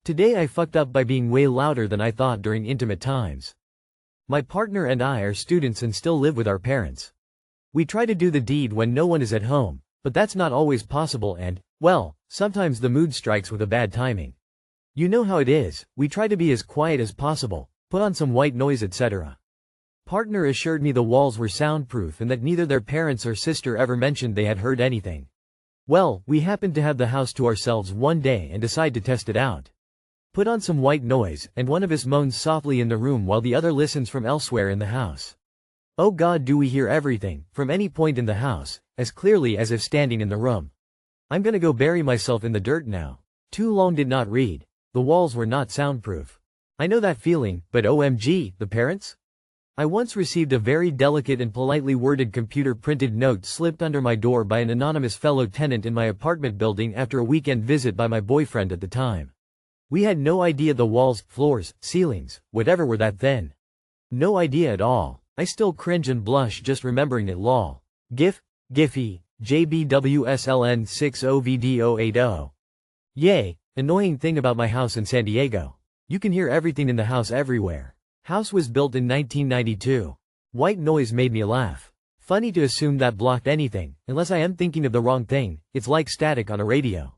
Today I fucked up by being way louder than I thought during intimate times. My partner and I are students and still live with our parents. We try to do the deed when no one is at home, but that's not always possible and, well, sometimes the mood strikes with a bad timing. You know how it is, we try to be as quiet as possible, put on some white noise etc. Partner assured me the walls were soundproof and that neither their parents or sister ever mentioned they had heard anything. Well, we happened to have the house to ourselves one day and decide to test it out. Put on some white noise, and one of us moans softly in the room while the other listens from elsewhere in the house. Oh God, do we hear everything, from any point in the house, as clearly as if standing in the room. I'm gonna go bury myself in the dirt now. Too long did not read. The walls were not soundproof. I know that feeling, but OMG, the parents? I once received a very delicate and politely worded computer-printed note slipped under my door by an anonymous fellow tenant in my apartment building after a weekend visit by my boyfriend at the time. We had no idea the walls, floors, ceilings, whatever were that thin. No idea at all. I still cringe and blush just remembering it lol. GIF, Giphy, JBWSLN60VD080. Yay, annoying thing about my house in San Diego. You can hear everything in the house everywhere. House was built in 1992. White noise made me laugh. Funny to assume that blocked anything, unless I am thinking of the wrong thing, it's like static on a radio.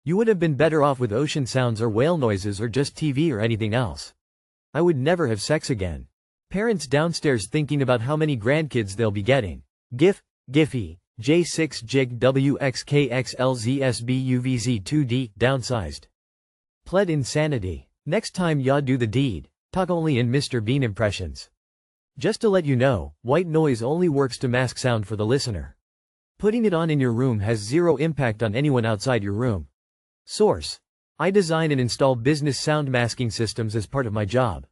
You would have been better off with ocean sounds or whale noises or just TV or anything else. I would never have sex again. Parents downstairs thinking about how many grandkids they'll be getting. GIF, Giphy, J6JIG WXKXLZSBUVZ2D, downsized. Pled insanity. Next time ya do the deed, talk only in Mr. Bean impressions. Just to let you know, white noise only works to mask sound for the listener. Putting it on in your room has zero impact on anyone outside your room. Source: I design and install business sound masking systems as part of my job.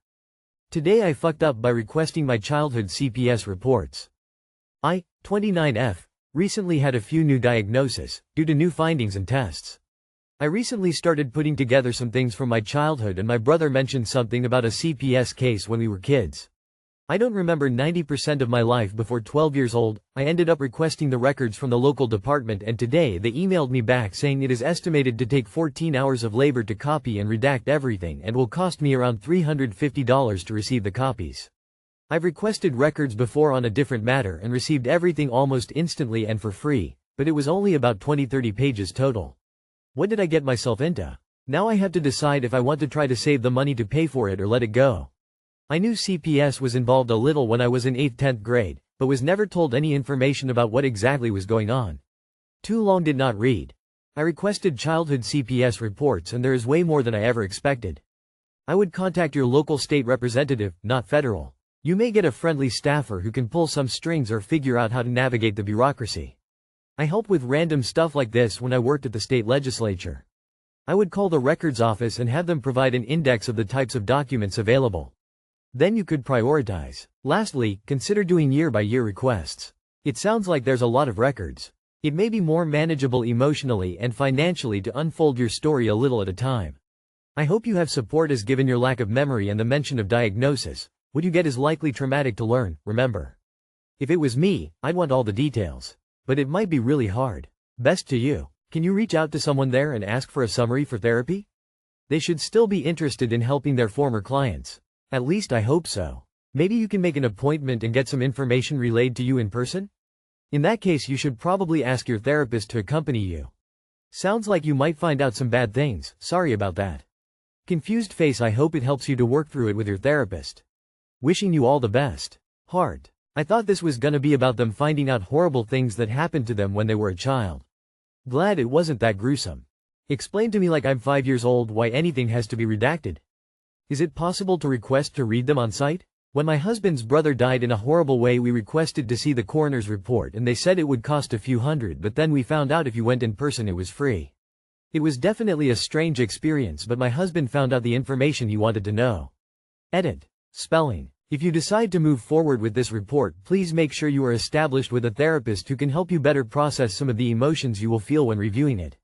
Today I fucked up by requesting my childhood CPS reports. I, 29F, recently had a few new diagnoses, due to new findings and tests. I recently started putting together some things from my childhood and my brother mentioned something about a CPS case when we were kids. I don't remember 90% of my life before 12 years old. I ended up requesting the records from the local department and today they emailed me back saying it is estimated to take 14 hours of labor to copy and redact everything and will cost me around $350 to receive the copies. I've requested records before on a different matter and received everything almost instantly and for free, but it was only about 20-30 pages total. What did I get myself into? Now I have to decide if I want to try to save the money to pay for it or let it go. I knew CPS was involved a little when I was in 8th-10th grade, but was never told any information about what exactly was going on. Too long did not read. I requested childhood CPS reports and there is way more than I ever expected. I would contact your local state representative, not federal. You may get a friendly staffer who can pull some strings or figure out how to navigate the bureaucracy. I help with random stuff like this when I worked at the state legislature. I would call the records office and have them provide an index of the types of documents available. Then you could prioritize. Lastly, consider doing year-by-year requests. It sounds like there's a lot of records. It may be more manageable emotionally and financially to unfold your story a little at a time. I hope you have support as given your lack of memory and the mention of diagnosis. What you get is likely traumatic to learn, remember. If it was me, I'd want all the details. But it might be really hard. Best to you. Can you reach out to someone there and ask for a summary for therapy? They should still be interested in helping their former clients. At least I hope so. Maybe you can make an appointment and get some information relayed to you in person? In that case you should probably ask your therapist to accompany you. Sounds like you might find out some bad things, sorry about that. Confused face. I hope it helps you to work through it with your therapist. Wishing you all the best. Heart. I thought this was gonna be about them finding out horrible things that happened to them when they were a child. Glad it wasn't that gruesome. Explain to me like I'm 5 years old why anything has to be redacted. Is it possible to request to read them on site? When my husband's brother died in a horrible way we requested to see the coroner's report and they said it would cost a few hundred, but then we found out if you went in person it was free. It was definitely a strange experience, but my husband found out the information he wanted to know. Edit. Spelling. If you decide to move forward with this report, please make sure you are established with a therapist who can help you better process some of the emotions you will feel when reviewing it.